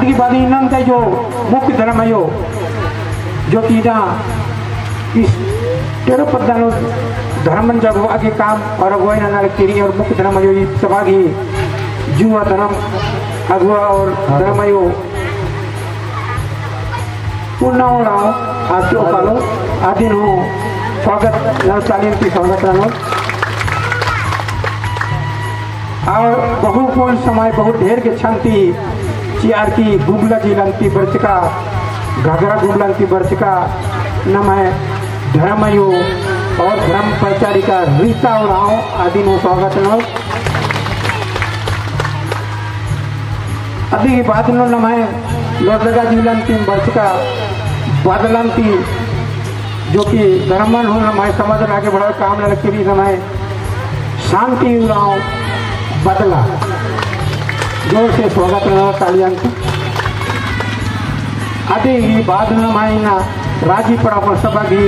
आदि बादी इनम का जो मुख्य धर्म है जो कि ना इस 13 पद्दानो धर्म जब वो आगे काम और अगुवाई ना तेरी और मुख्य धर्म जो सभा की जुआ धर्म अगुआ और धर्म यो पूर्ण आज जो कालो आदि नो स्वागत नवचालियन की स्वागत रहो और बहुकोण समय बहुत ढेर के छंती चियार की गुबला जिलंती बर्चिका घाघरा गुबलंती बर्चिका नमः धर्मयो और धर्म परिचारिका रीता और आदि नो स्वागत रहो अभी बाद नो नमः लोटलगा जिलंती बर्चिका बादलंती जो कि धर्मन हो नमः समाज आगे बढ़ा काम लड़की नमः शांति उड़ाओ बदला जोर से स्वागत रहा तालियांकी आदि बाद नमाइना राजीपड़ा सभा की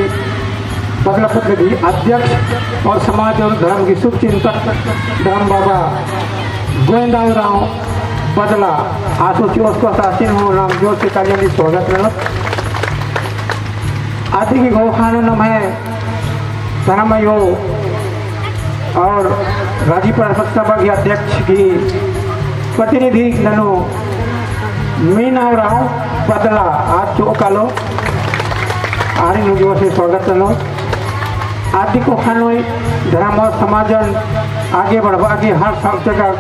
बदलापत्र की अध्यक्ष और समाज और धर्म की शुभचिंतक धर्म बाबा गोविंदाराव बदला आसो उसको शासन हो नाम जोर से तालियां की स्वागत रहा आदि की गौखाना नाम है धर्मयो और राजीपुर सभा के अध्यक्ष की प्रतिनिधि ननो मीनावराव बदला आज चौकालो आरी नुजो से स्वागत नो आदि को खानोई धर्म और समाजन आगे बढ़वा के हर जगह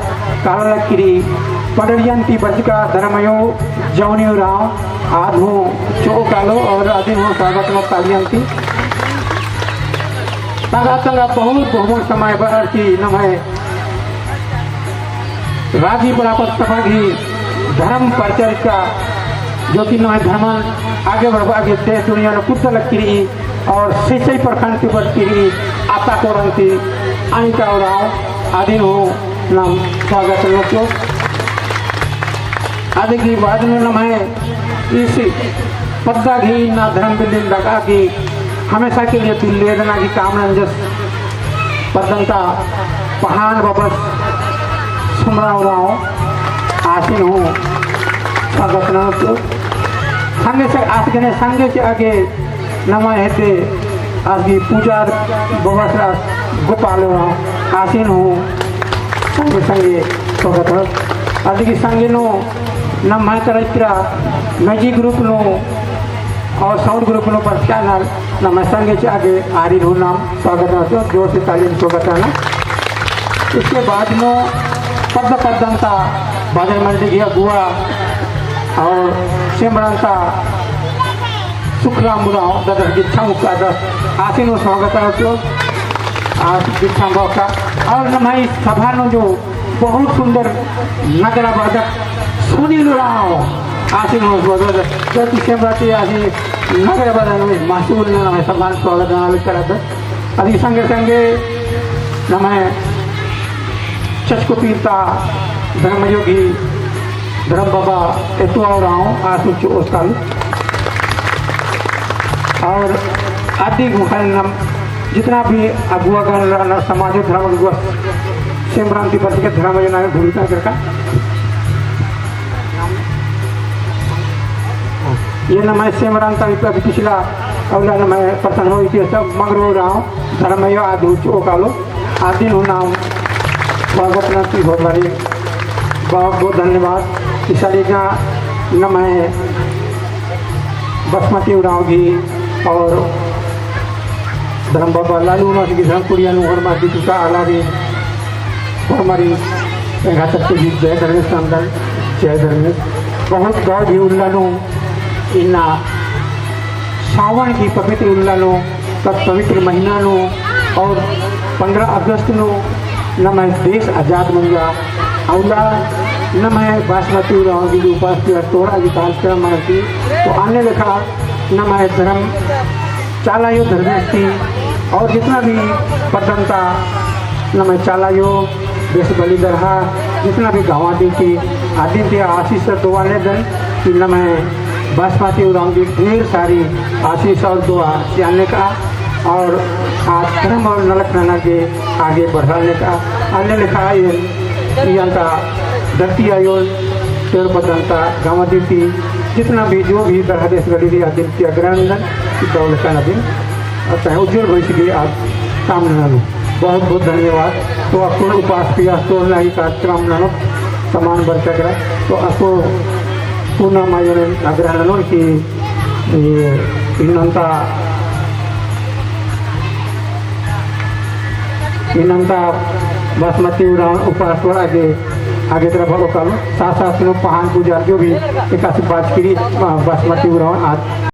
कालकिरी पडरियंती बचका धर्मयो जौनियो राव आधो चौकालो और आदि हो स्वागत नो कालियंती तंगा बहुत समय पर की नमः राजी बराबर सभा की धर्म परिचारिका जो कि नमः धर्म आगे बढ़वा के देश दुनिया में कुछ लगी और सिंचाई प्रखंड की बढ़ती आता कोरंती अनिता और आदि हो नाम स्वागत लोगों आदि की बाद में नमः इस पद्दा घी ना धर्म बिल्डिंग लगा की हमेशा के लिए वेदना की कामना जस पदंता पहाड़ बबस सुमराव आसीन हो स्वागत न संगे से आज के संगे से आगे नमा हेते आज की पूजा बबस गोपाल आसीन हो संगे संगे स्वागत आज की संगे नो नम चरित्र मैजिक ग्रुप नो और साउंड ग्रुप नो पर क्या नाल नम संगे से आगे आरी नो नाम स्वागत है जोर से तालीम स्वागत है ना इसके बाद में पद्दंता बादल मंडी की अगुआ और सिमरंता सुखराम बुराव दादा दीक्षा मुक्का आसीन स्वागत है आज दीक्षा का और हमारी सभा नो जो बहुत सुंदर नगरा वादक सुनील राव आसीन स्वागत जो सिमरती आसी नगर वादन में महसूल हमें सम्मान स्वागत करा अभी संगे संगे नमः चचको पीरता धर्मयोगी धर्म बाबा एतुआ राव आसू चोस्काल और आदि नाम जितना भी अगुआ समाज धर्म अगुआ सिमरांति पर धर्म योजना में भूमिका करका ये न मैं सिमरांता पिछला अवला न मैं पतन हो सब मगरो राव धर्मयो आदि चोकालो आदि नाम स्वागत की बहुत बड़ी बहुत धन्यवाद इसालीगा न मैं बासमती उड़ाऊंगी और धर्म बाबा लालू ना की धर्मपुरिया हमारी टीका आलारी हमारी घातक जी जय धर्मेश अंदर जय धर्मेश बहुत गौर भी उल्लानो इन्ना सावन की पवित्र उल्लानो तब पवित्र महीना नो और 15 अगस्त नो न मैं देश आज़ाद बन गया अवला न मैं बासमती उड़ाऊंगी उपास की तोड़ा की कार्यक्रम थी तो आने लिखा न मैं धर्म चालायो धर्मेश थी और जितना भी पदंता न मैं चालायो देश बलि दरहा जितना भी गाँव दी थी आदित्य आशीष दुआने दिन कि न मैं बासमती उड़ाऊंगी ढेर सारी आशीष और दुआ जाने का और आज धर्म और नलक नाना के आगे बढ़ाने का अन्य लिखा का धरती आयोग तेल पदांता गाँव ती जितना भी जो भी तरह देश गड़ी आदिम की अग्रहण दौलत दिन चाहे उज्जवल भविष्य के आज कामना बहुत बहुत धन्यवाद। तो आपको उपास किया तो नहीं कार्यक्रम नानो समान बरकरा तो आपको पुनः मायोने अग्रहण की इन्नंता बासमती उपास आगे तरफ साथ साथ पहान पूजा जो भी 81 बात की बासमती आज